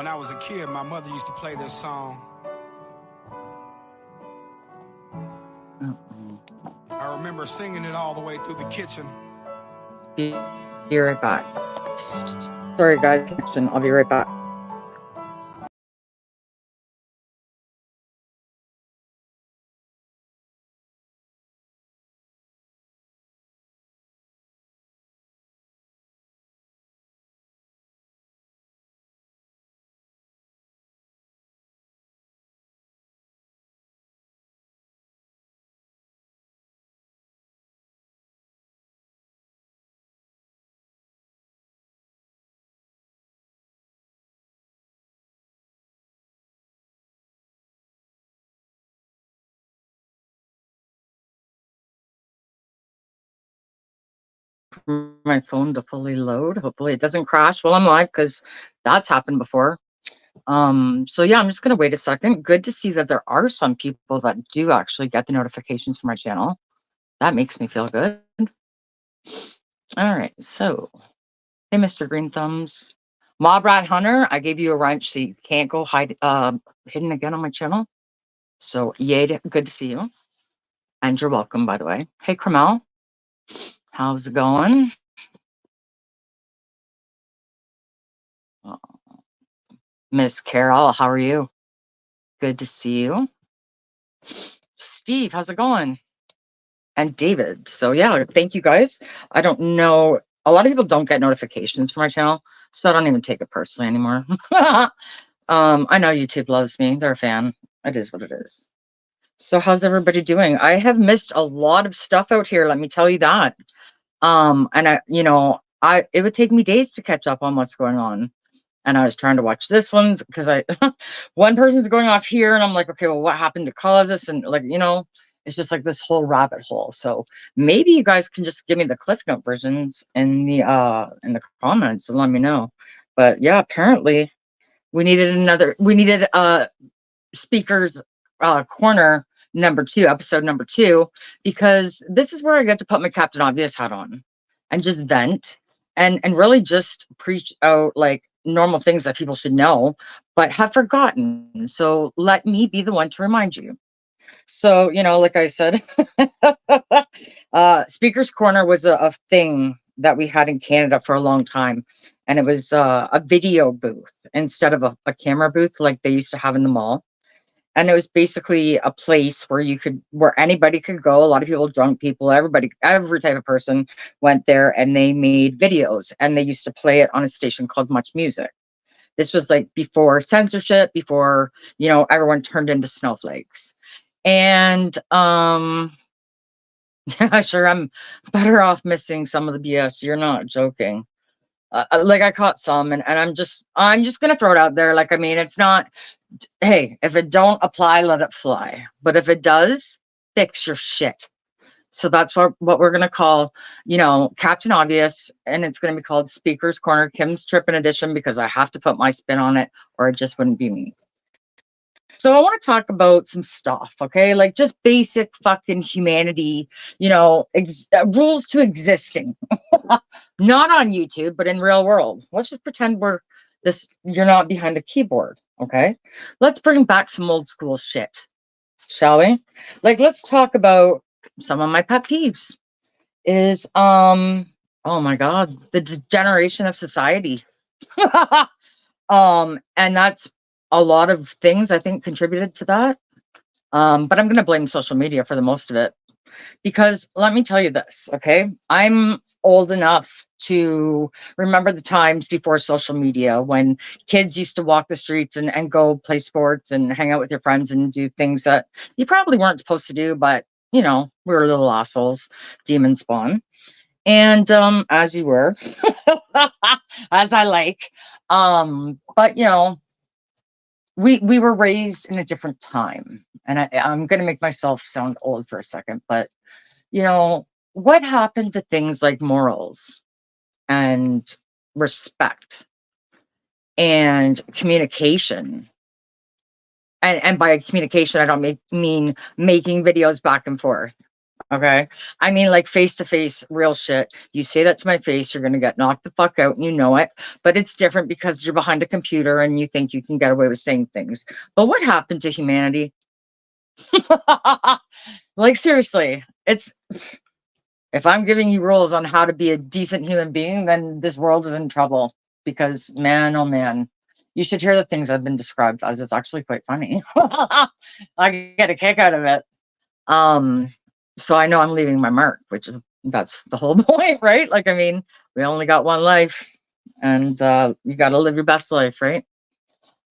When I was a kid, my mother used to play this song. I remember singing it all the way through the kitchen. Be right back. Sorry, guys, connection. I'll be right back. My phone to fully load. Hopefully it doesn't crash while I'm live, because that's happened before. So yeah, I'm just gonna wait a second. Good to see that there are some people that do actually get the notifications for my channel. That makes me feel good. All right, so hey, Mr. Green Thumbs. Mob Rat Hunter, I gave you a wrench so you can't go hidden again on my channel. So yay, good to see you. And you're welcome, by the way. Hey, Cromel, how's it going? Miss Carol, how are you? Good to see you. Steve, how's it going? And David. So yeah, thank you guys. I don't know. A lot of people don't get notifications for my channel, so I don't even take it personally anymore. I know YouTube loves me. They're a fan. It is what it is. So how's everybody doing? I have missed a lot of stuff out here, let me tell you that. And it would take me days to catch up on what's going on. And I was trying to watch this one's because one person's going off here and I'm like, okay, well, what happened to cause this? And it's just like this whole rabbit hole. So maybe you guys can just give me the Cliff Note versions in the comments and let me know. But yeah, apparently we needed speakers corner episode number 2, because this is where I get to put my Captain Obvious hat on and just vent and really just preach out like normal things that people should know but have forgotten. So let me be the one to remind you. So like I said, speakers corner was a thing that we had in Canada for a long time, and it was a video booth instead of a camera booth like they used to have in the mall. And it was basically a place where anybody could go. A lot of people, drunk people, every type of person went there, and they made videos, and they used to play it on a station called Much Music. This was like before censorship, before, everyone turned into snowflakes. And yeah, sure, I'm better off missing some of the BS. You're not joking. Like I caught some, and I'm just gonna throw it out there. Like, I mean, it's not, hey, if it don't apply, let it fly. But if it does, fix your shit. So that's what we're gonna call, Captain Obvious, and it's gonna be called Speakers Corner, Kim's Trippin edition, because I have to put my spin on it, or it just wouldn't be me. So I want to talk about some stuff, okay? Like just basic fucking humanity, rules to existing. Not on YouTube, but in real world. Let's just pretend you're not behind a keyboard, okay? Let's bring back some old school shit, shall we? Like, let's talk about some of my pet peeves. Is, oh my God, the degeneration of society. And that's a lot of things I think contributed to that. But I'm going to blame social media for the most of it, because let me tell you this, okay? I'm old enough to remember the times before social media when kids used to walk the streets and go play sports and hang out with your friends and do things that you probably weren't supposed to do, but we were little assholes, demon spawn. And as you were, as I like. But we were raised in a different time, and I'm going to make myself sound old for a second, but what happened to things like morals and respect and communication? And by communication, I don't mean making videos back and forth. Okay. I mean, like face to face, real shit. You say that to my face, you're going to get knocked the fuck out and you know it. But it's different because you're behind a computer and you think you can get away with saying things. But what happened to humanity? Like, seriously, it's if I'm giving you rules on how to be a decent human being, then this world is in trouble because, man, oh man, you should hear the things I've been described as. It's actually quite funny. I get a kick out of it. Um, so I know I'm leaving my mark, which is that's the whole point, right? Like, I mean, we only got one life, and you got to live your best life, right?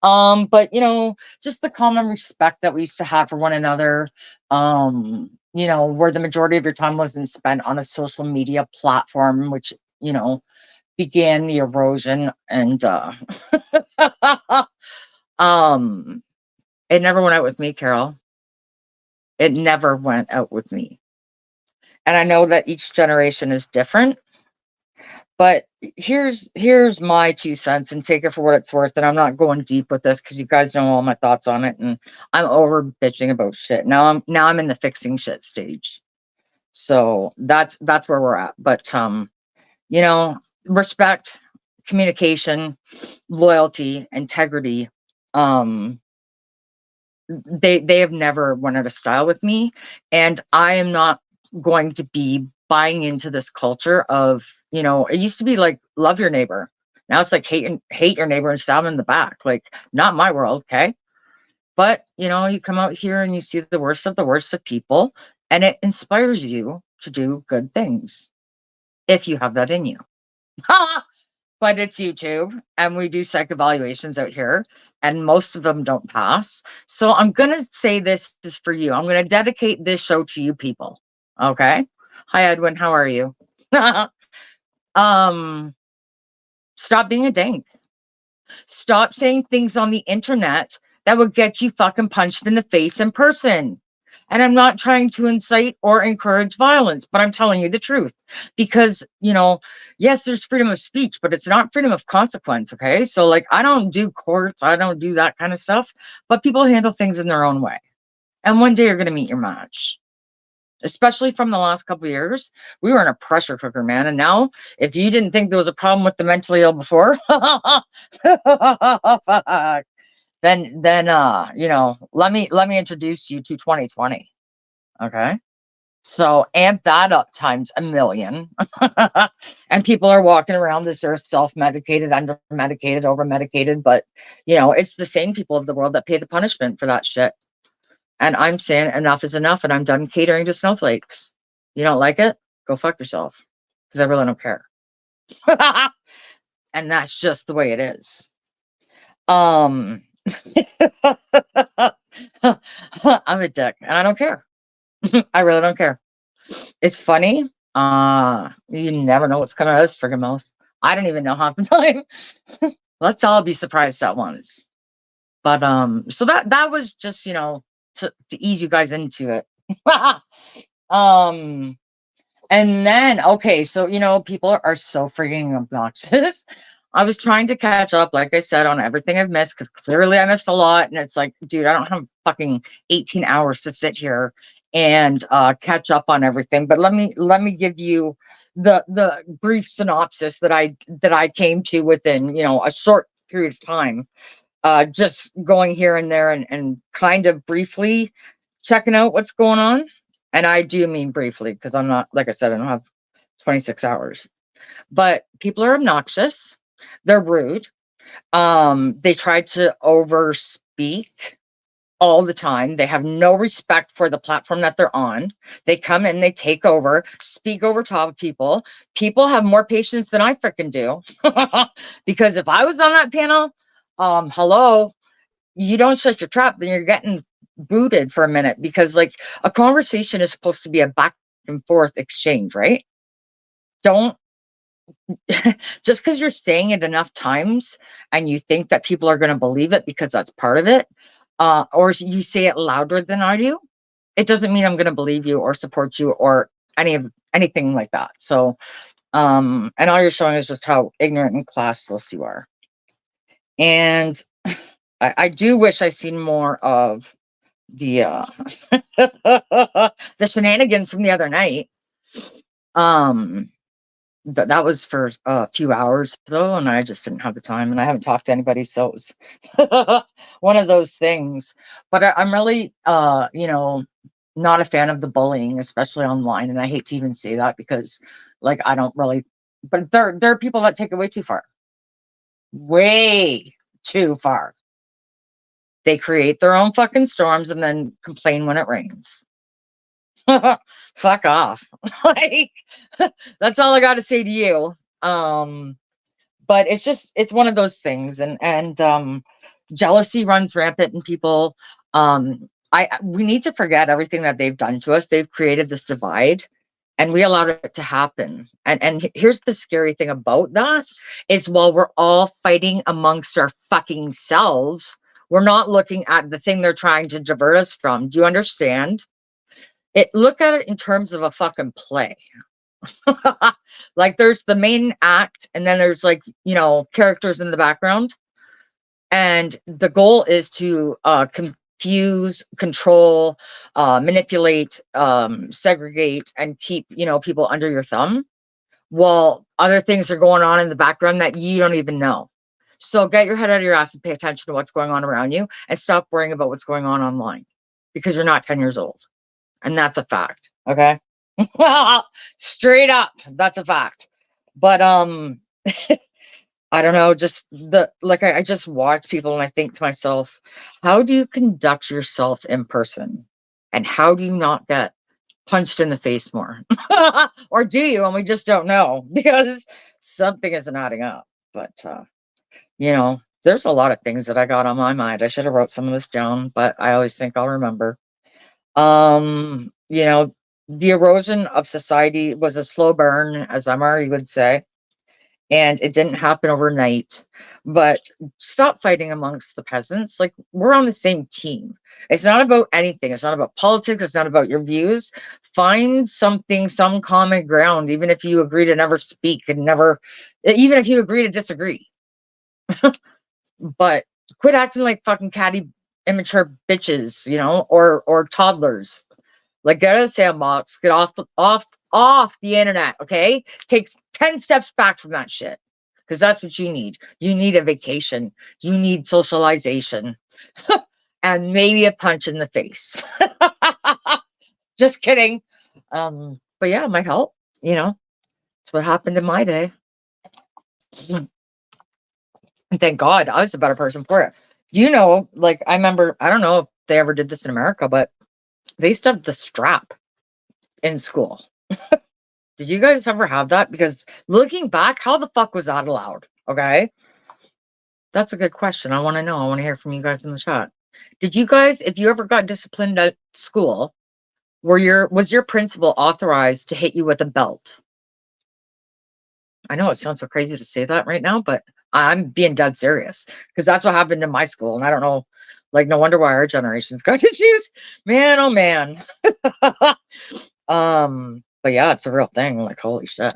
But just the common respect that we used to have for one another, where the majority of your time wasn't spent on a social media platform, which, began the erosion and um it never went out with me, Carol. It never went out with me. And I know that each generation is different, but here's my 2 cents, and take it for what it's worth. And I'm not going deep with this because you guys know all my thoughts on it, and I'm over bitching about shit. Now I'm in the fixing shit stage. So that's where we're at. But respect, communication, loyalty, integrity. Um, they have never went out of style with me, and I am not going to be buying into this culture of, it used to be like love your neighbor. Now it's like hate your neighbor and stab him in the back. Like, not my world, okay? But you come out here and you see the worst of people, and it inspires you to do good things if you have that in you. But it's YouTube, and we do psych evaluations out here, and most of them don't pass. So I'm going to say this is for you. I'm going to dedicate this show to you people. Okay. Hi, Edwin. How are you? um, Stop being a dank. Stop saying things on the internet that will get you fucking punched in the face in person. And I'm not trying to incite or encourage violence, but I'm telling you the truth. Because, yes, there's freedom of speech, but it's not freedom of consequence. Okay. So, like, I don't do courts, I don't do that kind of stuff, but people handle things in their own way. And one day you're going to meet your match. Especially from the last couple of years, we were in a pressure cooker, man. And now, if you didn't think there was a problem with the mentally ill before, then let me introduce you to 2020. Okay. So amp that up times a million. And people are walking around as they're self-medicated, under-medicated, over-medicated. But, it's the same people of the world that pay the punishment for that shit. And I'm saying enough is enough, and I'm done catering to snowflakes. You don't like it? Go fuck yourself. Because I really don't care. And that's just the way it is. I'm a dick, and I don't care. I really don't care. It's funny. You never know what's coming out of this friggin' mouth. I don't even know half the time. Let's all be surprised at once. But so that was just, to ease you guys into it. And then, okay, so people are so freaking obnoxious. I was trying to catch up, like I said, on everything I've missed, because clearly I missed a lot. And it's like, dude, I don't have fucking 18 hours to sit here and catch up on everything. But let me give you the brief synopsis that I came to within, a short period of time. Just going here and there and kind of briefly checking out what's going on. And I do mean briefly, because I'm not, like I said, I don't have 26 hours. But people are obnoxious. They're rude. They try to overspeak all the time. They have no respect for the platform that they're on. They come in, they take over, speak over top of people. People have more patience than I freaking do. Because if I was on that panel, hello, you don't shut your trap, then you're getting booted for a minute, because like a conversation is supposed to be a back and forth exchange, right? Don't just because you're saying it enough times and you think that people are going to believe it because that's part of it, or you say it louder than I do, it doesn't mean I'm going to believe you or support you or anything like that. So and all you're showing is just how ignorant and classless you are. And I do wish I seen more of the the shenanigans from the other night. Um, that was for a few hours though, and I just didn't have the time, and I haven't talked to anybody, so it was one of those things. But I'm really, not a fan of the bullying, especially online. And I hate to even say that because, like, I don't really. But there are people that take it way too far. They create their own fucking storms and then complain when it rains. Fuck off. Like, that's all I got to say to you. But it's one of those things, and jealousy runs rampant in people. We need to forget everything that they've done to us. They've created this divide, and we allowed it to happen. And here's the scary thing about that is, while we're all fighting amongst our fucking selves, we're not looking at the thing they're trying to divert us from. Do you understand? Look at it in terms of a fucking play. Like, there's the main act, and then there's, like, characters in the background, and the goal is to confuse, control, manipulate, segregate, and keep people under your thumb, while other things are going on in the background that you don't even know. So get your head out of your ass and pay attention to what's going on around you, and stop worrying about what's going on online, because you're not 10 years old, and that's a fact. Okay. Straight up, that's a fact. But I don't know, just I just watch people and I think to myself, how do you conduct yourself in person? And how do you not get punched in the face more? Or do you? And we just don't know, because something isn't adding up. But there's a lot of things that I got on my mind. I should have wrote some of this down, but I always think I'll remember. The erosion of society was a slow burn, as Amari would say, and it didn't happen overnight. But stop fighting amongst the peasants. Like, we're on the same team. It's not about anything. It's not about politics. It's not about your views. Find something, some common ground, even if you agree to never speak and even if you agree to disagree. But quit acting like fucking catty, immature bitches, or toddlers. Like, get out of the sandbox, get off the internet, okay? Take 10 steps back from that shit, because that's what you need. You need a vacation. You need socialization, and maybe a punch in the face. Just kidding. But yeah, it might help. It's what happened in my day. And thank God I was a better person for it. Like, I remember, I don't know if they ever did this in America, but they used to have the strap in school. Did you guys ever have that? Because looking back, how the fuck was that allowed? Okay. That's a good question. I want to know. I want to hear from you guys in the chat. Did you guys, if you ever got disciplined at school, was your principal authorized to hit you with a belt? I know it sounds so crazy to say that right now, but I'm being dead serious, because that's what happened in my school. And I don't know, like, no wonder why our generation's got issues. Man, oh man. But yeah, it's a real thing. Like, holy shit.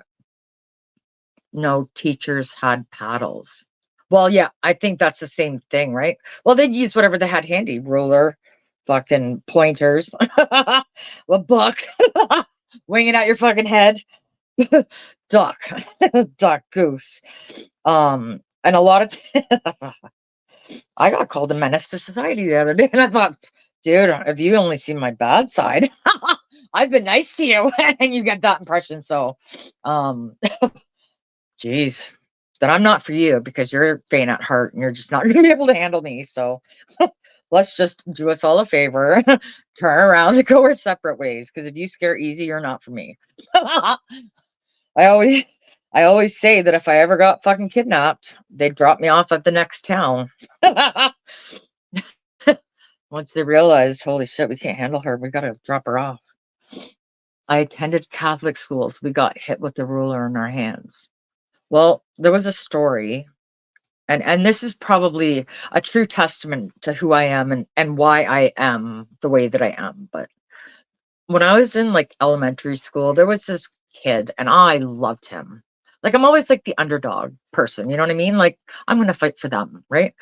No teachers had paddles. Well, yeah, I think that's the same thing, right? Well, they'd use whatever they had handy, ruler, fucking pointers, a book, winging out your fucking head, duck, duck, goose. And a lot of I got called a menace to society the other day, and I thought, dude, if you only see my bad side, I've been nice to you, and you get that impression. So, geez, then I'm not for you, because you're faint at heart and you're just not going to be able to handle me. So let's just do us all a favor, turn around and go our separate ways. Because if you scare easy, you're not for me. I always say that if I ever got fucking kidnapped, they'd drop me off at the next town. Once they realized, holy shit, we can't handle her, we got to drop her off. I attended Catholic schools. We got hit with the ruler in our hands. Well, there was a story, and this is probably a true testament to who I am and why I am the way that I am. But when I was in, like, elementary school, there was this kid, and I loved him. Like I'm always like the underdog person, you know what I mean? Like I'm gonna fight for them, right?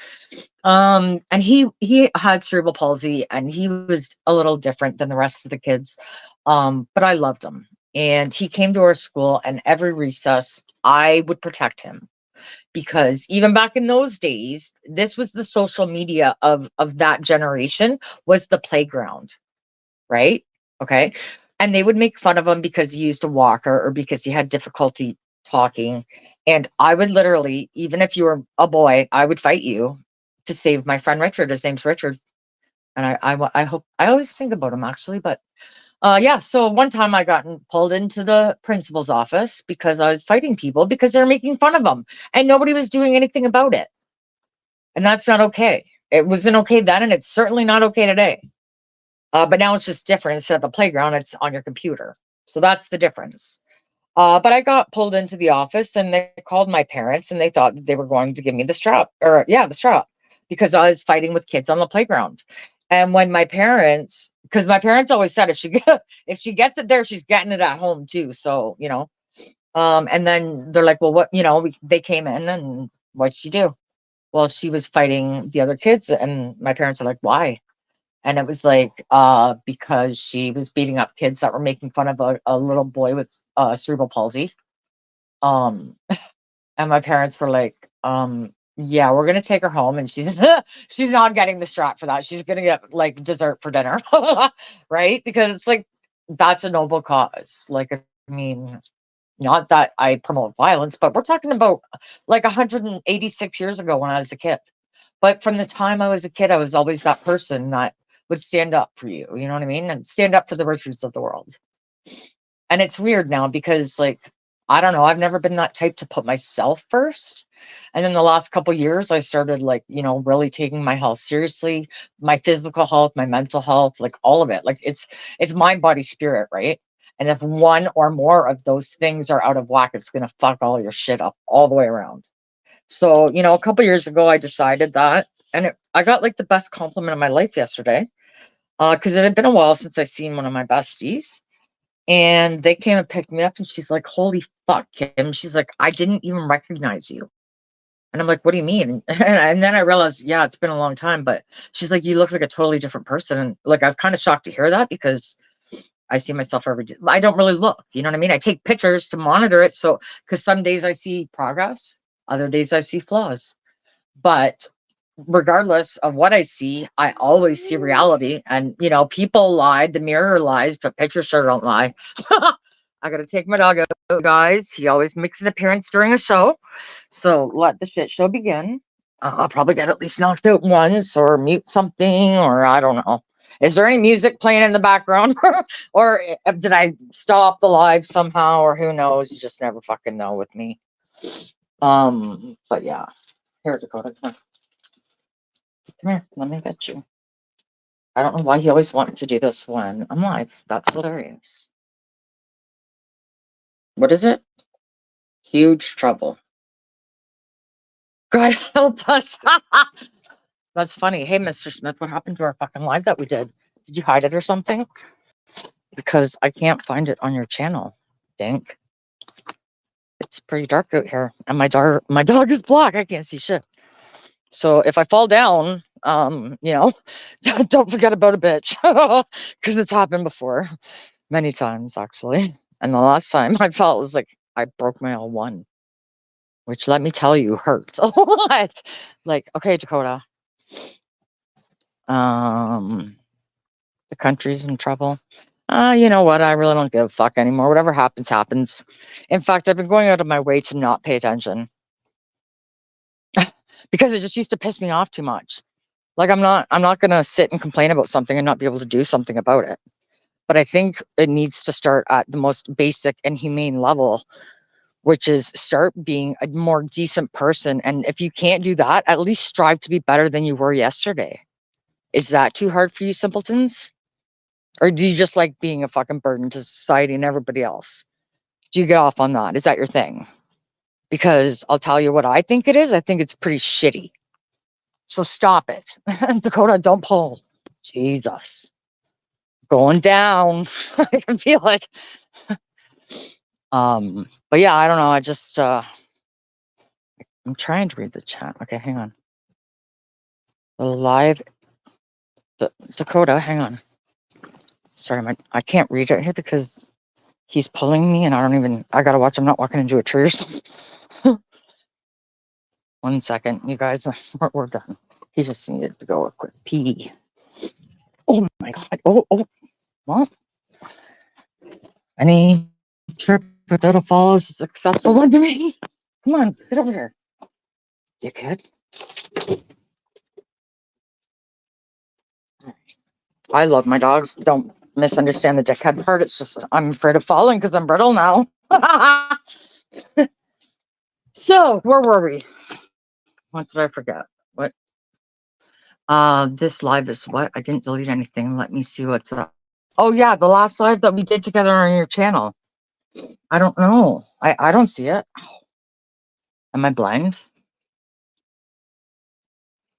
And he had cerebral palsy and he was a little different than the rest of the kids. But I loved him. And he came to our school and every recess I would protect him because even back in those days, this was the social media of that generation was the playground, right? Okay. And they would make fun of him because he used a walker or because he had difficulty talking. And I would literally, even if you were a boy, I would fight you to save my friend Richard. His name's Richard. And I hope I always think about him actually. But yeah, so one time I got pulled into the principal's office because I was fighting people because they're making fun of him and nobody was doing anything about it. And that's not okay. It wasn't okay then, and it's certainly not okay today. But now it's just different. Instead of the playground, it's on your computer. So that's the difference. But I got pulled into the office and they called my parents and they thought that they were going to give me the strap or yeah, the strap because I was fighting with kids on the playground. And when my parents, because my parents always said if she gets it there, she's getting it at home too. So, and then they're like, well, what, they came in and what'd she do? Well, she was fighting the other kids and my parents are like, why? And it was like, because she was beating up kids that were making fun of a little boy with cerebral palsy. Um, and my parents were like, yeah, we're gonna take her home, and she's she's not getting the strap for that. She's gonna get like dessert for dinner, right? Because it's like that's a noble cause. Like, I mean, not that I promote violence, but we're talking about like 186 years ago when I was a kid. But from the time I was a kid, I was always that person that would stand up for you. You know what I mean? And stand up for the Richards of the world. And it's weird now because, like, I don't know, I've never been that type to put myself first. And then the last couple years, I started, like, really taking my health seriously, my physical health, my mental health, like all of it. Like it's mind, body, spirit, right? And if one or more of those things are out of whack, it's gonna fuck all your shit up all the way around. So, a couple years ago, I decided that, and I got like the best compliment of my life yesterday, because it had been a while since I seen one of my besties, and they came and picked me up, and she's like, "Holy fuck, Kim!" She's like, "I didn't even recognize you," and I'm like, "What do you mean?" And then I realized, yeah, it's been a long time, but she's like, "You look like a totally different person," and like I was kind of shocked to hear that because I see myself every day. I don't really look, you know what I mean? I take pictures to monitor it, so because some days I see progress, other days I see flaws. But regardless of what I see, I always see reality. And people lied, the mirror lies, but pictures sure don't lie. I gotta take my dog out, guys. He always makes an appearance during a show. So let the shit show begin. I'll probably get at least knocked out once or mute something, or I don't know. Is there any music playing in the background? Or did I stop the live somehow? Or who knows? You just never fucking know with me. But yeah. Here, Dakota, come here. Let me get you. I don't know why he always wants to do this when I'm live. That's hilarious. What is it? Huge trouble. God help us. That's funny. Hey, Mr. Smith, what happened to our fucking live that we did? Did you hide it or something? Because I can't find it on your channel. Dink. It's pretty dark out here. And my dog is black. I can't see shit. So if I fall down, don't forget about a bitch. Because it's happened before. Many times, actually. And the last time I felt was like I broke my L1, which let me tell you hurts a lot. Like, okay, Dakota. The country's in trouble. You know what? I really don't give a fuck anymore. Whatever happens, happens. In fact, I've been going out of my way to not pay attention because it just used to piss me off too much. Like I'm not gonna sit and complain about something and not be able to do something about it. But I think it needs to start at the most basic and humane level, which is start being a more decent person. And if you can't do that, at least strive to be better than you were yesterday. Is that too hard for you simpletons? Or do you just like being a fucking burden to society and everybody else? Do you get off on that? Is that your thing? Because I'll tell you what I think it is. I think it's pretty shitty. So stop it. Dakota, don't pull. Jesus. Going down. I can feel it. But yeah, I don't know. I just I'm trying to read the chat. Okay, hang on. The Dakota, hang on. Sorry, I can't read it here because he's pulling me and I gotta watch. I'm not walking into a tree or something. 1 second, you guys, we're done. He just needed to go a quick pee. Oh my God. Oh, well, any trip without a fall is a successful one to me. Come on, get over here, dickhead. I love my dogs. Don't misunderstand the dickhead part. It's just I'm afraid of falling because I'm brittle now. So, where were we? What did I forget? What? This live is what? I didn't delete anything. Let me see what's up. Oh yeah, the last live that we did together on your channel. I don't know. I don't see it. Am I blind?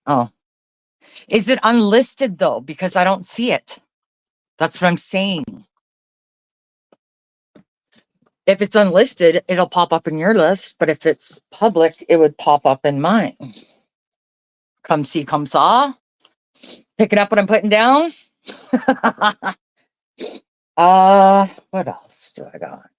Oh. Is it unlisted though? Because I don't see it. That's what I'm saying. If it's unlisted, it'll pop up in your list, but if it's public, it would pop up in mine. Come see, come saw. Picking up what I'm putting down. What else do I got?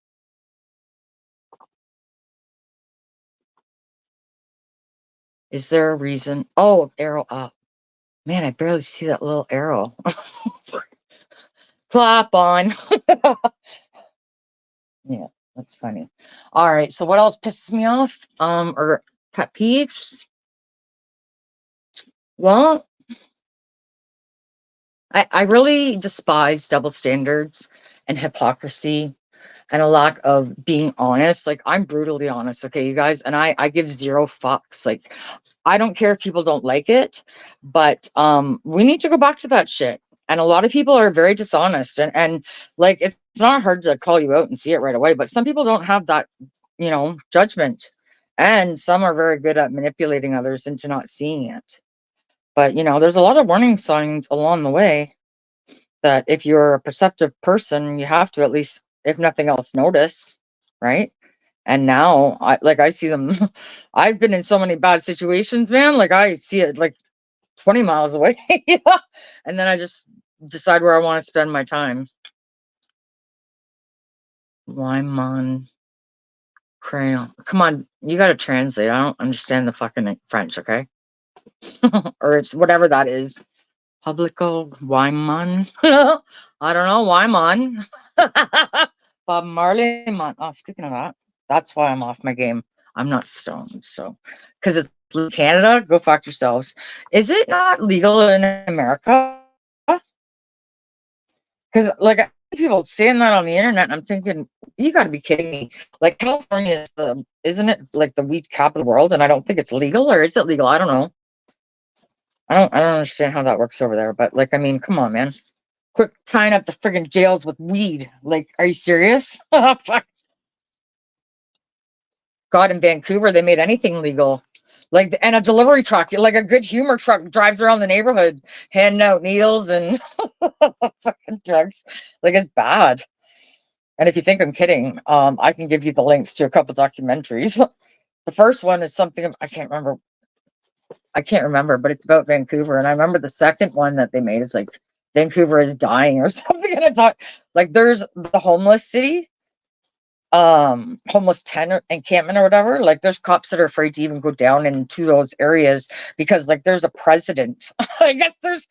Is there a reason? Oh, arrow up. Man, I barely see that little arrow. Clap on. Yeah, that's funny. All right, so what else pisses me off? Or pet peeves? Well, I really despise double standards and hypocrisy and a lack of being honest. Like, I'm brutally honest, okay, you guys, and I give zero fucks. Like, I don't care if people don't like it, but we need to go back to that shit. And a lot of people are very dishonest, and like it's not hard to call you out and see it right away, but some people don't have that, judgment, and some are very good at manipulating others into not seeing it. But there's a lot of warning signs along the way that if you're a perceptive person, you have to at least, if nothing else, notice, right? And now I see them. I've been in so many bad situations, man. Like I see it like 20 miles away. Yeah. And then I just decide where I want to spend my time. Wyman crayon. Come on, you gotta translate. I don't understand the fucking French, okay? Or it's whatever that is. Publico Wyman. I don't know, Wyman. Bob Marley. Oh, speaking of that, that's why I'm off my game. I'm not stoned, so because it's Canada, go fuck yourselves. Is it not legal in America? Because like I see people saying that on the internet, and I'm thinking, you got to be kidding me. Like California isn't it like the weed capital of the world? And I don't think it's legal, or is it legal? I don't know. I don't understand how that works over there. But like, I mean, come on, man. Quit tying up the friggin' jails with weed. Like, are you serious? Fuck. God, in Vancouver, they made anything legal. Like, and a delivery truck, like a good humor truck, drives around the neighborhood, handing out needles and fucking drugs. Like, it's bad. And if you think I'm kidding, I can give you the links to a couple documentaries. The first one is something I can't remember, but it's about Vancouver. And I remember the second one that they made is like Vancouver is dying or something. And I thought, like, there's the homeless city, homeless tent encampment or whatever. Like, there's cops that are afraid to even go down into those areas because, like, there's a president. I guess there's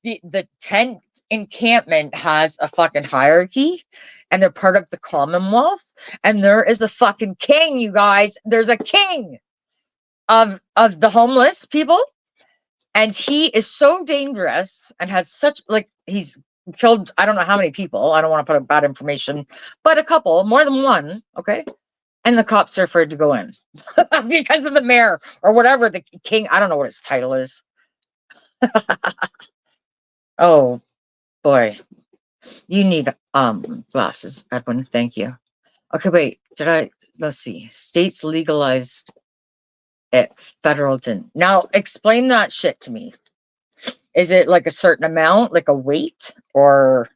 the tent encampment has a fucking hierarchy, and they're part of the Commonwealth. And there is a fucking king, you guys. There's a king of the homeless people, and he is so dangerous and has such, like, he's killed I don't know how many people. I don't want to put up bad information, but a couple, more than one, okay? And the cops are afraid to go in because of the mayor or whatever, the king. I don't know what his title is. Oh boy, you need glasses, Edwin. Thank you. Okay, wait, let's see. States legalized it, federal didn't. Now explain that shit to me. Is it like a certain amount, like a weight, or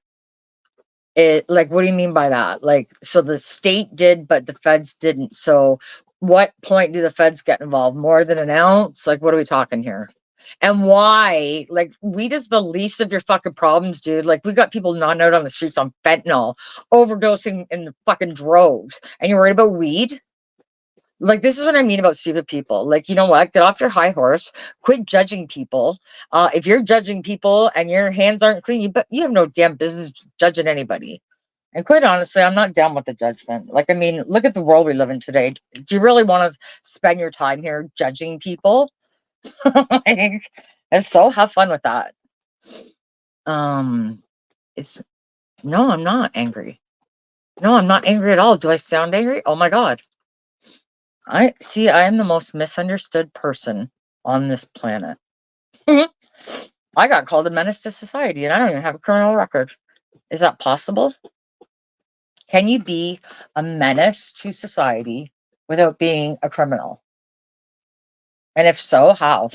It like, what do you mean by that? Like, so the state did, but the feds didn't. So what point do the feds get involved? More than an ounce? Like, what are we talking here? And why? Like, weed is the least of your fucking problems, dude. Like, we got people not out on the streets on fentanyl, overdosing in the fucking droves, and you're worried about weed? Like, this is what I mean about stupid people. Like, you know what? Get off your high horse. Quit judging people. If you're judging people and your hands aren't clean, but you have no damn business judging anybody. And quite honestly, I'm not down with the judgment. Like, I mean, look at the world we live in today. Do you really want to spend your time here judging people? Like, if so, have fun with that. It's no, I'm not angry. No, I'm not angry at all. Do I sound angry? Oh my God. I see, I am the most misunderstood person on this planet. I got called a menace to society and I don't even have a criminal record. Is that possible? Can you be a menace to society without being a criminal? And if so, how?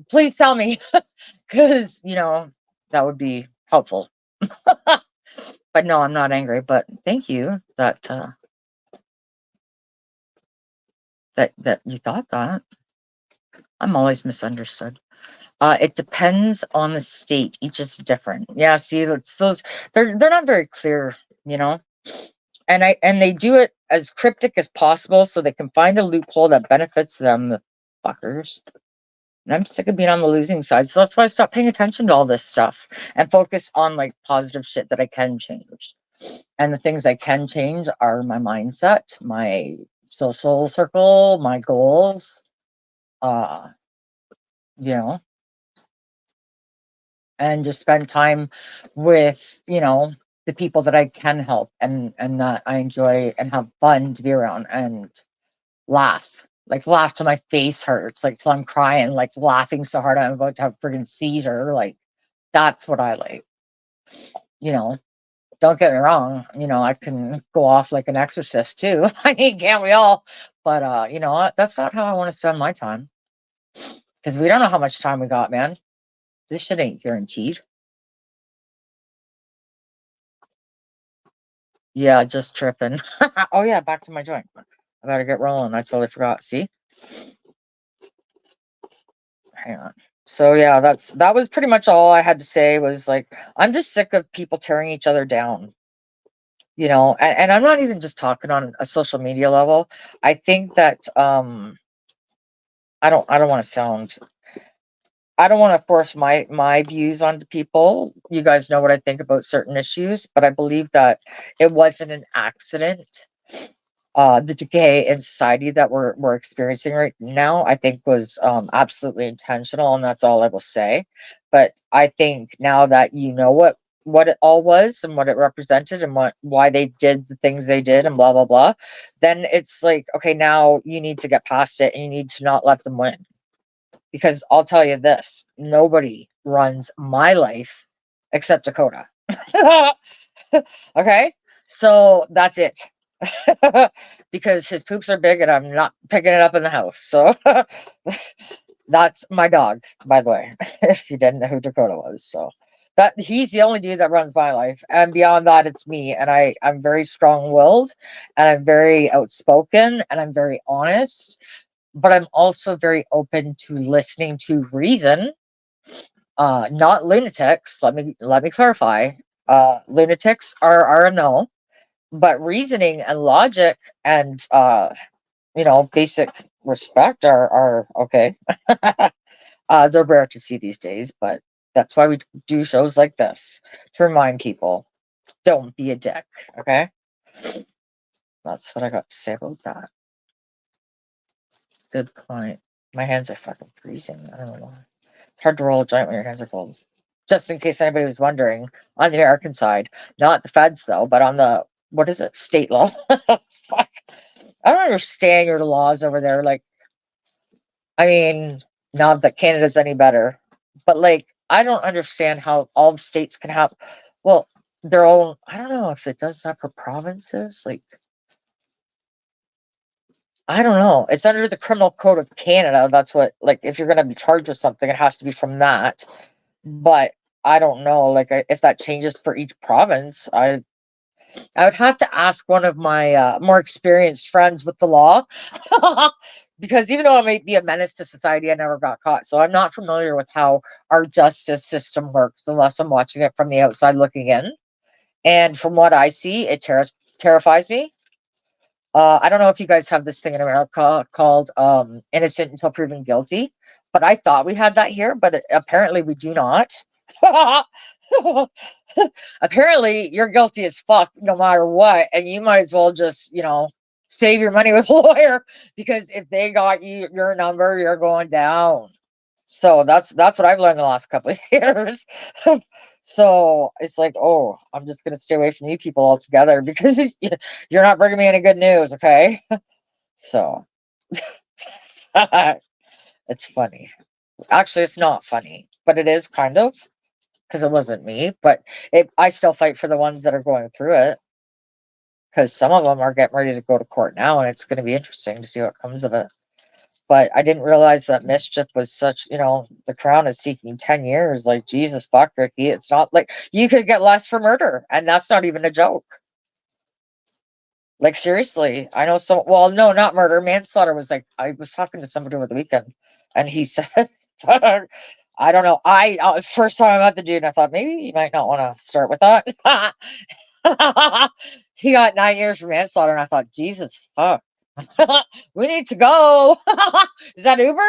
Please tell me, because, you know, that would be helpful. But no, I'm not angry, but thank you that that you thought that. I'm always misunderstood. It depends on the state. Each is different. Yeah, see, it's those they're not very clear, you know. And they do it as cryptic as possible so they can find a loophole that benefits them, the fuckers. And I'm sick of being on the losing side. So that's why I stopped paying attention to all this stuff and focus on like positive shit that I can change. And the things I can change are my mindset, my social circle, my goals, uh, you know, and just spend time with, you know, the people that I can help and that I enjoy and have fun to be around and laugh. Like laugh till my face hurts, like till I'm crying, like laughing so hard I'm about to have a friggin' seizure. Like that's what I like. You know, don't get me wrong, you know, I can go off like an exorcist too. I mean, can't we all? But you know what? That's not how I want to spend my time. Because we don't know how much time we got, man. This shit ain't guaranteed. Yeah, just tripping. Oh yeah, back to my joint. I better get rolling. I totally forgot. See? Hang on. So yeah, that was pretty much all I had to say was like I'm just sick of people tearing each other down. You know, and I'm not even just talking on a social media level. I think that I don't want to sound I don't want to force my views onto people. You guys know what I think about certain issues, but I believe that it wasn't an accident. The decay in society that we're experiencing right now, I think was absolutely intentional, and that's all I will say. But I think now that you know what it all was and what it represented and why they did the things they did and blah blah blah, then it's like okay, now you need to get past it and you need to not let them win. Because I'll tell you this, nobody runs my life except Dakota. Okay? So that's it. Because his poops are big and I'm not picking it up in the house. So that's my dog, by the way, if you didn't know who Dakota was. So that he's the only dude that runs my life. And beyond that, it's me. And I'm very strong willed and I'm very outspoken and I'm very honest, but I'm also very open to listening to reason. Not lunatics. Let me clarify. Lunatics are a no, but reasoning and logic and you know, basic respect are okay. They're rare to see these days, but that's why we do shows like this to remind people, don't be a dick. Okay, that's what I got to say about that. Good point. My hands are fucking freezing. I don't know why. It's hard to roll a joint when your hands are cold. Just in case anybody was wondering, on the American side, not the feds though, but on the what is it, state law? Fuck. I don't understand your laws over there. Like, I mean, not that Canada's any better, but like, I don't understand how all the states can have, well, their own. I don't know if it does that for provinces. Like, I don't know. It's under the Criminal Code of Canada. That's what, like, if you're going to be charged with something, it has to be from that. But I don't know, like, if that changes for each province. I would have to ask one of my more experienced friends with the law, because even though I might be a menace to society, I never got caught. So I'm not familiar with how our justice system works unless I'm watching it from the outside looking in. And from what I see, it terrifies me. I don't know if you guys have this thing in America called innocent until proven guilty, but I thought we had that here, but apparently we do not. Apparently, you're guilty as fuck no matter what, and you might as well just, save your money with a lawyer, because if they got your number, you're going down. So that's what I've learned the last couple of years. So it's like, oh, I'm just gonna stay away from you people altogether because you're not bringing me any good news, okay? So it's funny. Actually, it's not funny, but it is kind of, because it wasn't me. But I still fight for the ones that are going through it, because some of them are getting ready to go to court now, and it's going to be interesting to see what comes of it. But I didn't realize that mischief was such, the crown is seeking 10 years. Like, Jesus fuck, Ricky. It's not like you could get less for murder, and that's not even a joke. Like, seriously, I know some, well, no, not murder. Manslaughter was like, I was talking to somebody over the weekend, and he said, I don't know. First time I met the dude, and I thought maybe you might not want to start with that. He got 9 years for manslaughter, and I thought, Jesus fuck. We need to go. Is that Uber?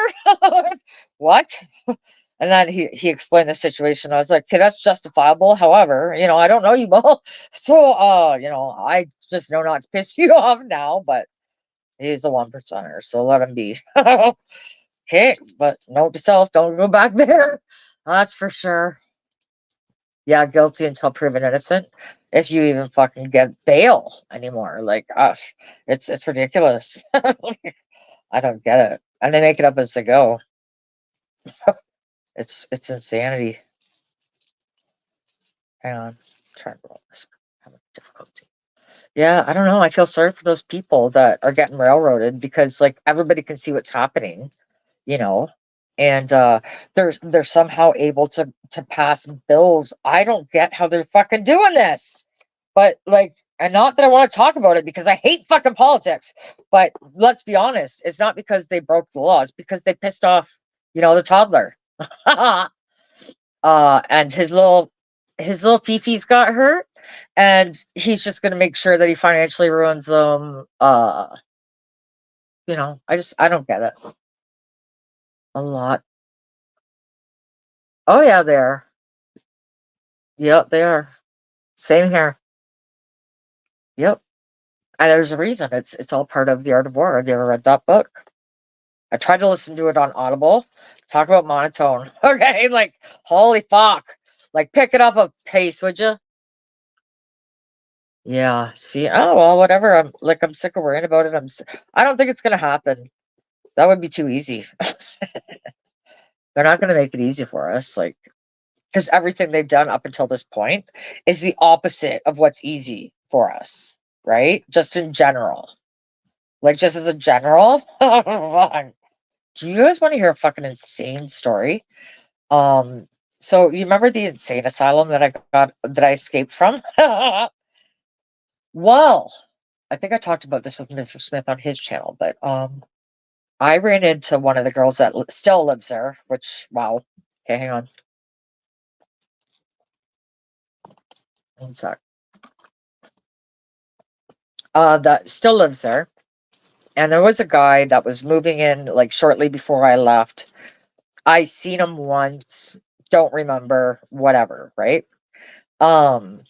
What? And then he explained the situation. I was like, okay, that's justifiable. However, I don't know you both. So I just know not to piss you off now, but he's a 1%er, so let him be. Okay, but note to self, don't go back there. That's for sure. Yeah, guilty until proven innocent. If you even fucking get bail anymore, like, it's ridiculous. I don't get it, and they make it up as they go. It's insanity. Hang on, try to roll this. Having difficulty. Yeah, I don't know. I feel sorry for those people that are getting railroaded, because like everybody can see what's happening, you know, and they're somehow able to pass bills. I don't get how they're fucking doing this, but like, and not that I want to talk about it because I hate fucking politics, but let's be honest, it's not because they broke the laws, because they pissed off, the toddler. And his little Fifi's got hurt, and he's just gonna make sure that he financially ruins them. I don't get it. A lot. Oh yeah, they are. Yep, they are. Same here. Yep. And there's a reason. It's all part of the art of war. Have you ever read that book? I tried to listen to it on Audible. Talk about monotone. Okay, like holy fuck. Like pick it up a pace, would you? Yeah. See. Oh well, whatever. I'm sick of worrying about it. I don't think it's gonna happen. That would be too easy. They're not gonna make it easy for us, like, because everything they've done up until this point is the opposite of what's easy for us, right? Just in general. Like, just as a general. Do you guys want to hear a fucking insane story? Um, so you remember the insane asylum that I escaped from? Well, I think I talked about this with Mr. Smith on his channel, but I ran into one of the girls that still lives there, which, wow. Okay, hang on. One sec. That still lives there. And there was a guy that was moving in like shortly before I left. I seen him once, don't remember, whatever, right? Um,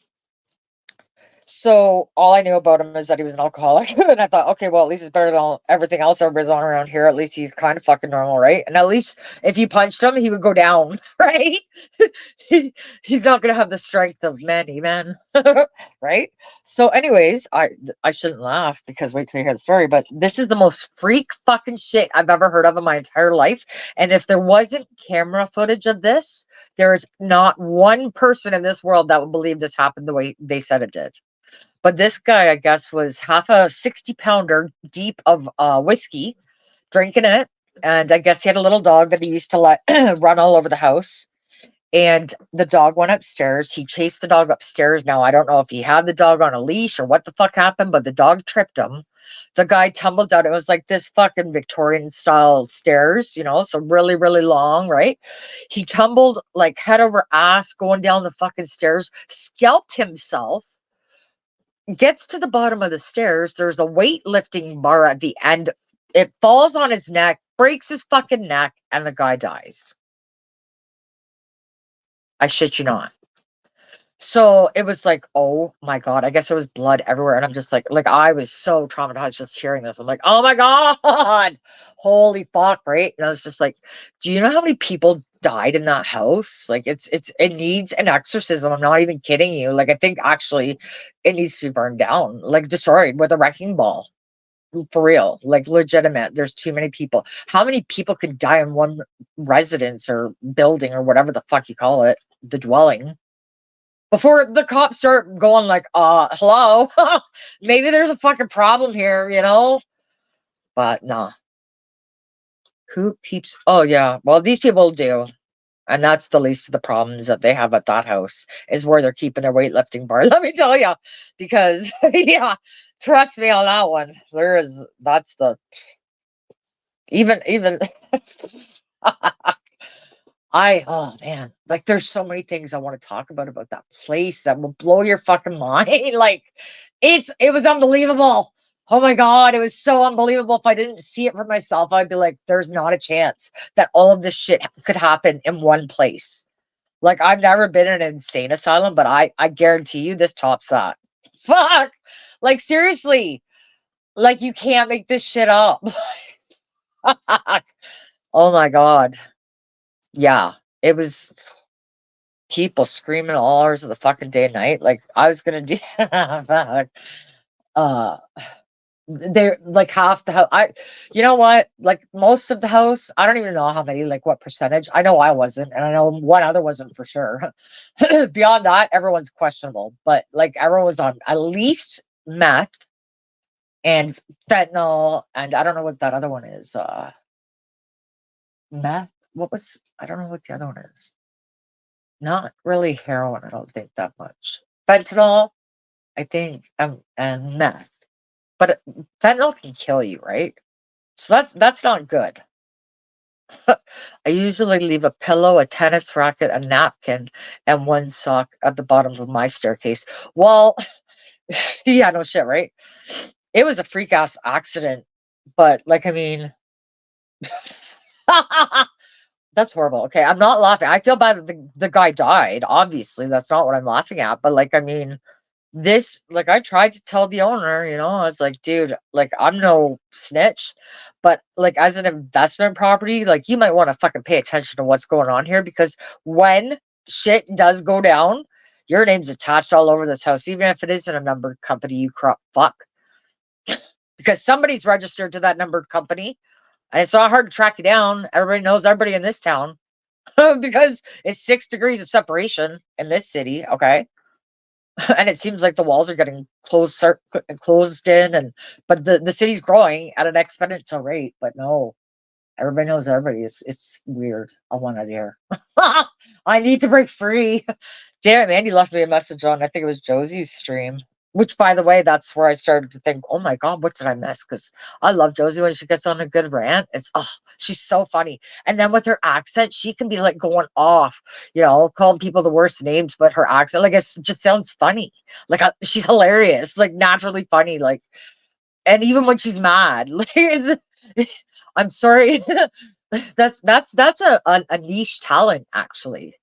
So all I knew about him is that he was an alcoholic, and I thought, okay, well, at least it's better than everything else everybody's on around here. At least he's kind of fucking normal, right? And at least if you punched him, he would go down, right? He's not gonna have the strength of many men, right? So, anyways, I shouldn't laugh because wait till you hear the story. But this is the most freak fucking shit I've ever heard of in my entire life. And if there wasn't camera footage of this, there is not one person in this world that would believe this happened the way they said it did. But this guy, I guess, was half a 60-pounder deep of whiskey, drinking it. And I guess he had a little dog that he used to let run all over the house. And the dog went upstairs. He chased the dog upstairs. Now, I don't know if he had the dog on a leash or what the fuck happened, but the dog tripped him. The guy tumbled down. It was like this fucking Victorian style stairs, so really, really long, right? He tumbled like head over ass going down the fucking stairs, scalped himself, gets to the bottom of the stairs. There's a weightlifting bar at the end. It falls on his neck, breaks his fucking neck, and the guy dies. I shit you not. So it was like, oh my God, I guess there was blood everywhere. And I'm just like I was so traumatized just hearing this. I'm like, oh my God, holy fuck, right? And I was just like, do you know how many people died in that house? Like it needs an exorcism. I'm not even kidding you. Like I think actually it needs to be burned down, like destroyed with a wrecking ball. For real, like legitimate. There's too many people. How many people could die in one residence or building or whatever the fuck you call it, the dwelling? Before the cops start going like, hello, maybe there's a fucking problem here, But nah. Who keeps, oh yeah, well, these people do. And that's the least of the problems that they have at that house is where they're keeping their weightlifting bar. Let me tell you, because yeah, trust me on that one. That's the, even, oh man, like there's so many things I want to talk about that place that will blow your fucking mind. Like it was unbelievable. Oh my God, it was so unbelievable. If I didn't see it for myself, I'd be like, there's not a chance that all of this shit could happen in one place. Like I've never been in an insane asylum, but I guarantee you this tops that. Fuck. Like seriously. Like you can't make this shit up. Oh my God. Yeah. It was people screaming all hours of the fucking day and night. Like I was gonna do uh they're like half the house. You know what? Like most of the house, I don't even know how many, like what percentage. I know I wasn't, and I know one other wasn't for sure. Beyond that, everyone's questionable. But like everyone was on at least meth and fentanyl, and I don't know what that other one is. Meth. What was I don't know what the other one is. Not really heroin, I don't think that much. Fentanyl, I think, and meth. But fentanyl can kill you, right? So that's not good. I usually leave a pillow, a tennis racket, a napkin, and one sock at the bottom of my staircase. Well, yeah, no shit, right? It was a freak ass accident, but like, I mean, that's horrible. Okay, I'm not laughing. I feel bad that the guy died. Obviously, that's not what I'm laughing at. But like, I mean, this, like, I tried to tell the owner, I was like, dude, like, I'm no snitch, but like, as an investment property, like, you might want to fucking pay attention to what's going on here because when shit does go down, your name's attached all over this house, even if it isn't a numbered company, you crop fuck. Because somebody's registered to that numbered company and it's not hard to track you down. Everybody knows everybody in this town because it's 6 degrees of separation in this city. Okay. And it seems like the walls are getting closed in, but the city's growing at an exponential rate. But no, everybody knows everybody. It's weird. I want out of here. I need to break free. Damn it, Mandy left me a message on, I think it was Josie's stream. Which, by the way, that's where I started to think, oh my God, what did I miss? Because I love Josie when she gets on a good rant. She's so funny. And then with her accent, she can be like going off, calling people the worst names, but her accent, like, it just sounds funny. Like, she's hilarious, like, naturally funny. Like, and even when she's mad, like, I'm sorry. That's a niche talent, actually,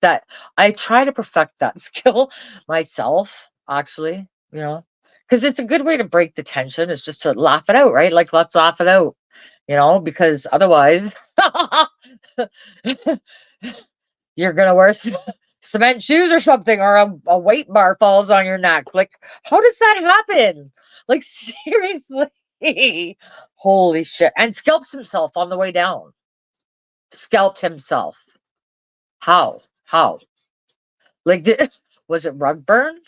that I try to perfect that skill myself, actually, because it's a good way to break the tension is just to laugh it out, right? Like, let's laugh it out, because otherwise you're gonna wear cement shoes or something, or a weight bar falls on your neck. Like, how does that happen? Like, seriously. Holy shit. And scalps himself on the way down. Scalped himself. How? Like, was it rug burn?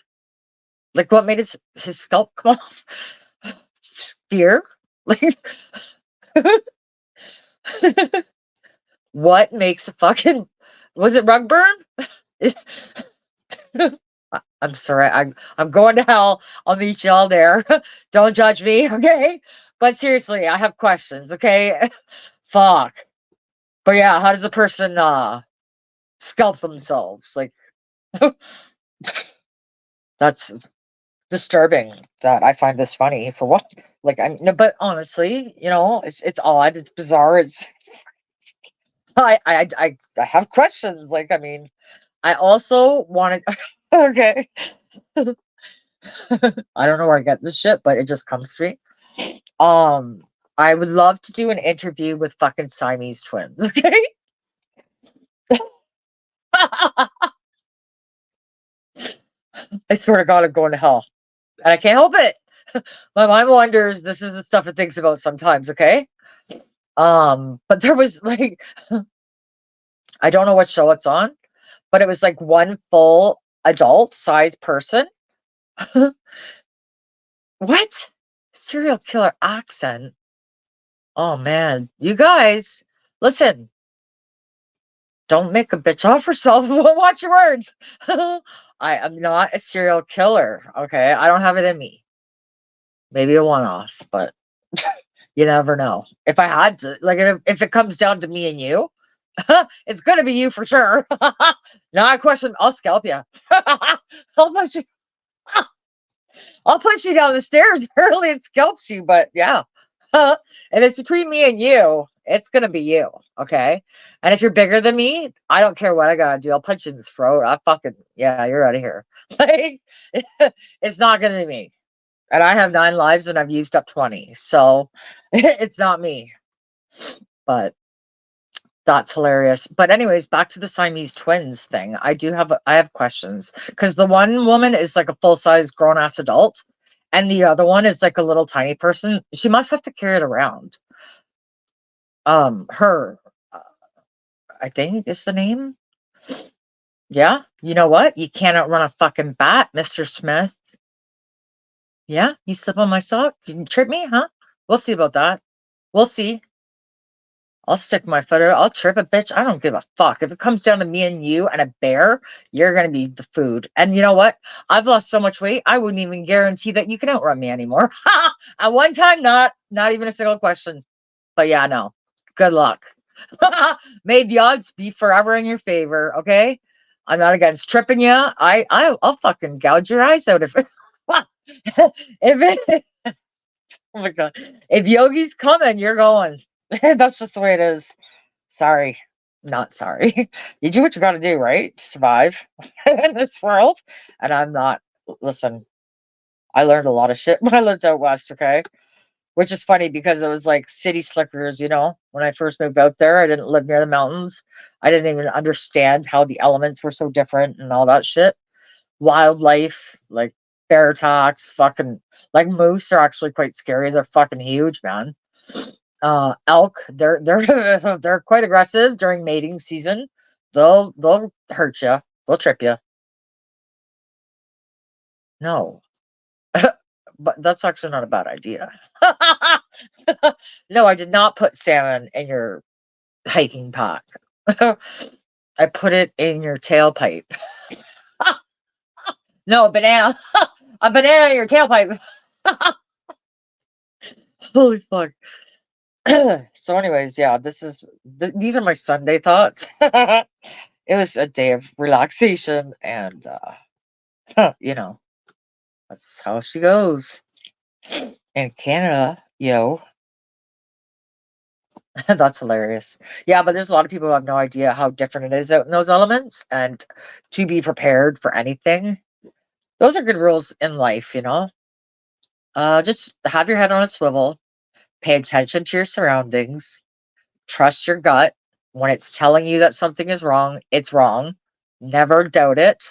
Like, what made his scalp come off? Fear? Like, what makes a fucking Was it rug burn? I'm sorry. I'm going to hell. I'll meet y'all there. Don't judge me, okay? But seriously, I have questions, okay? Fuck. But yeah, how does a person scalp themselves? Like that's disturbing that I find this funny for what? Like I no, but honestly, it's odd, it's bizarre, it's I have questions. Like, I mean, I also wanted okay. I don't know where I get this shit, but it just comes to me. I would love to do an interview with fucking Siamese twins, okay? I swear to God, I'm going to hell. And I can't help it. My mind wonders, this is the stuff it thinks about sometimes, okay? But there was like I don't know what show it's on, but it was like one full adult sized person. What? Serial killer accent? Oh man. You guys, listen, don't make a bitch off herself. Watch your words. I am not a serial killer. Okay. I don't have it in me. Maybe a one off, but you never know. If I had to, like, if it comes down to me and you, it's going to be you for sure. Not a question. I'll scalp you. I'll put you, I'll push you down the stairs early and scalps you, but yeah. If it's between me and you, it's gonna be you, okay? And if you're bigger than me, I don't care what I gotta do. I'll punch you in the throat. I fucking yeah, you're out of here. Like it's not gonna be me. And I have 9 lives and I've used up 20. So it's not me. But that's hilarious. But anyways, back to the Siamese twins thing. I have questions because the one woman is like a full-size grown-ass adult and the other one is like a little tiny person. She must have to carry it around. Her I think is the name. Yeah. You know what? You cannot run a fucking bat, Mr. Smith. Yeah, you slip on my sock? You can trip me, huh? We'll see about that. We'll see. I'll stick my foot out. I'll trip a bitch. I don't give a fuck. If it comes down to me and you and a bear, you're gonna be the food. And you know what? I've lost so much weight, I wouldn't even guarantee that you can outrun me anymore. At one time, not even a single question. But yeah, no. Good luck. May the odds be forever in your favor. Okay. I'm not against tripping you. I'll fucking gouge your eyes out if if it, oh my god, if Yogi's coming, you're going. That's just the way it is. Sorry, not sorry. You do what you got to do, right? To survive in this world. And I'm not. Listen, I learned a lot of shit when I lived out west. Okay, which is funny because it was like city slickers. When I first moved out there, I didn't live near the mountains. I didn't even understand how the elements were so different and all that shit. Wildlife, like bear attacks, fucking like moose are actually quite scary. They're fucking huge, man. Elk, they're they're quite aggressive during mating season. They'll hurt you. They'll trip you. No, but that's actually not a bad idea. No, I did not put salmon in your hiking pack. I put it in your tailpipe. No, banana. A banana in your tailpipe. Holy fuck. So, anyways, yeah, these are my Sunday thoughts. It was a day of relaxation, and you know, that's how she goes in Canada, yo. That's hilarious. Yeah, but there's a lot of people who have no idea how different it is out in those elements, and to be prepared for anything. Those are good rules in life. Just have your head on a swivel, pay attention to your surroundings, trust your gut. When it's telling you that something is wrong, it's wrong. Never doubt it.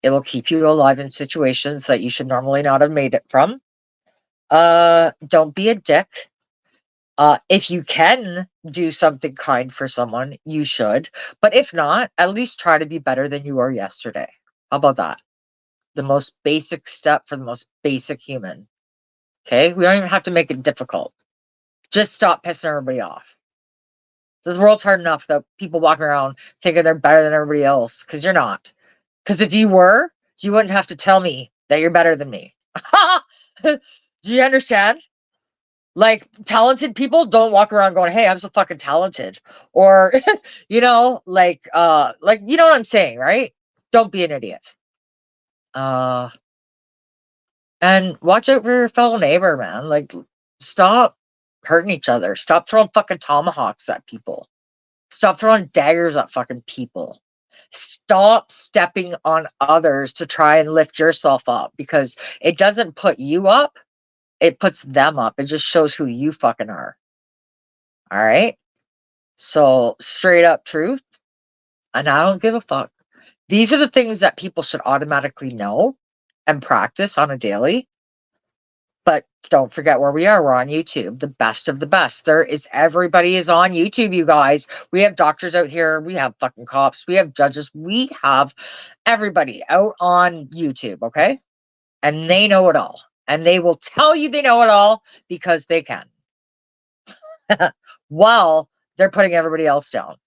It will keep you alive in situations that you should normally not have made it from. Don't be a dick. If you can do something kind for someone, you should. But if not, at least try to be better than you were yesterday. How about that? The most basic step for the most basic human. Okay? We don't even have to make it difficult. Just stop pissing everybody off. This world's hard enough that people walking around thinking they're better than everybody else, because you're not. Because if you were, you wouldn't have to tell me that you're better than me. Do you understand? Like, talented people don't walk around going, "Hey, I'm so fucking talented," or like you know what I'm saying, right? Don't be an idiot. Uh, and watch out for your fellow neighbor, man. Like, stop hurting each other. Stop throwing fucking tomahawks at people. Stop throwing daggers at fucking people. Stop stepping on others to try and lift yourself up, because it doesn't put you up, it puts them up. It just shows who you fucking are. All right? So, straight up truth, and I don't give a fuck. These are the things that people should automatically know and practice on a daily. But don't forget where we are. We're on YouTube, the best of the best. Everybody is on YouTube, you guys. We have doctors out here. We have fucking cops. We have judges. We have everybody out on YouTube, okay? And they know it all. And they will tell you they know it all because they can. While they're putting everybody else down.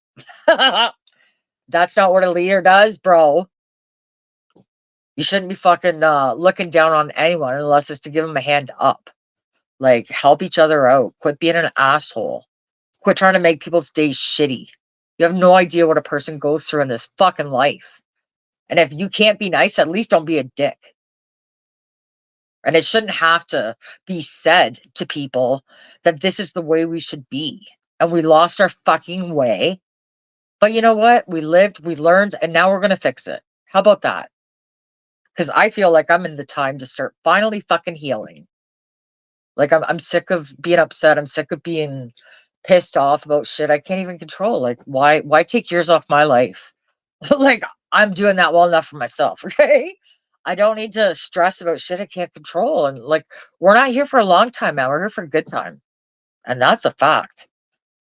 That's not what a leader does, bro. You shouldn't be fucking looking down on anyone unless it's to give them a hand up. Like, help each other out. Quit being an asshole. Quit trying to make people's days shitty. You have no idea what a person goes through in this fucking life. And if you can't be nice, at least don't be a dick. And it shouldn't have to be said to people that this is the way we should be. And we lost our fucking way. But you know what? We lived, we learned, and now we're going to fix it. How about that? Because I feel like I'm in the time to start finally fucking healing. Like, I'm sick of being upset. I'm sick of being pissed off about shit I can't even control. Like, why take years off my life? Like, I'm doing that well enough for myself, okay? I don't need to stress about shit I can't control. And like, we're not here for a long time, man. We're here for a good time. And that's a fact.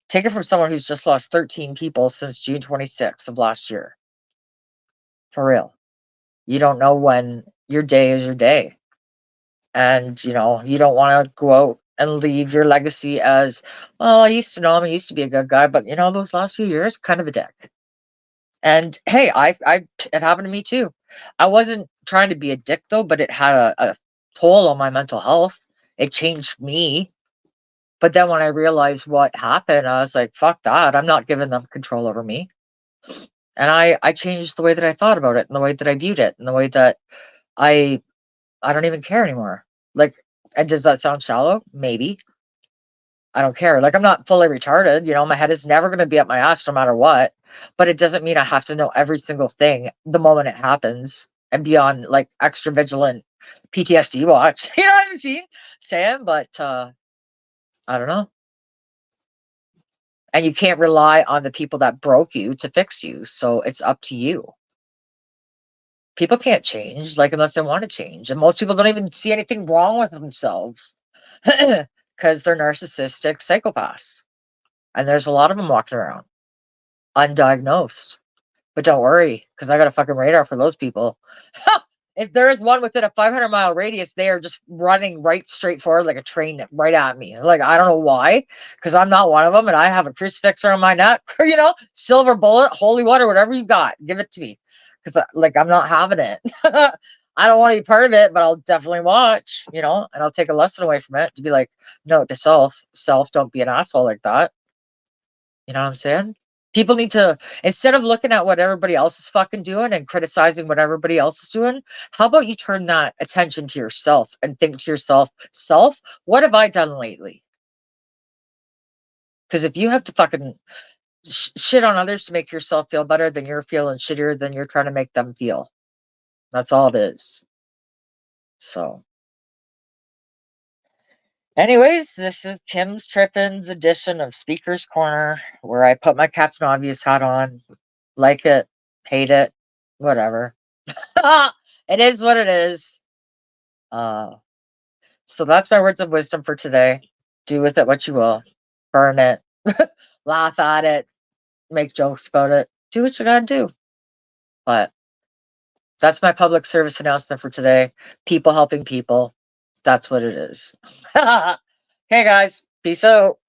Take it from someone who's just lost 13 people since June 26th of last year. For real. You don't know when your day is your day. And, you don't want to go out and leave your legacy as, well, I used to know him. He used to be a good guy. But, those last few years, kind of a dick. And hey, it happened to me too. I wasn't trying to be a dick though, but it had a toll on my mental health. It changed me. But then when I realized what happened, I was like, fuck that. I'm not giving them control over me. And I changed the way that I thought about it and the way that I viewed it and the way that I don't even care anymore. Like, and does that sound shallow? Maybe. I don't care. Like, I'm not fully retarded. My head is never going to be up my ass no matter what. But it doesn't mean I have to know every single thing the moment it happens and be on like extra vigilant PTSD watch. You know what I'm saying? But I don't know. And you can't rely on the people that broke you to fix you. So it's up to you. People can't change, like, unless they want to change. And most people don't even see anything wrong with themselves because they're narcissistic psychopaths. And there's a lot of them walking around undiagnosed. But don't worry, because I got a fucking radar for those people. If there is one within a 500-mile radius, they are just running right straight forward like a train right at me. Like, I don't know why, because I'm not one of them, and I have a crucifix around my neck, silver bullet, holy water, whatever you got, give it to me. Because, I'm not having it. I don't want to be part of it, but I'll definitely watch, and I'll take a lesson away from it to be like, note to self, don't be an asshole like that. You know what I'm saying? People need to, instead of looking at what everybody else is fucking doing and criticizing what everybody else is doing, how about you turn that attention to yourself and think to yourself, what have I done lately? Because if you have to fucking shit on others to make yourself feel better, then you're feeling shittier than you're trying to make them feel. That's all it is. So, anyways, this is Kim's Trippin's edition of Speaker's Corner, where I put my Captain Obvious hat on. Like it, hate it, whatever. It is what it is. So that's my words of wisdom for today. Do with it what you will. Burn it. Laugh at it. Make jokes about it. Do what you gotta do. But that's my public service announcement for today. People helping people. That's what it is. Okay, guys. Peace out.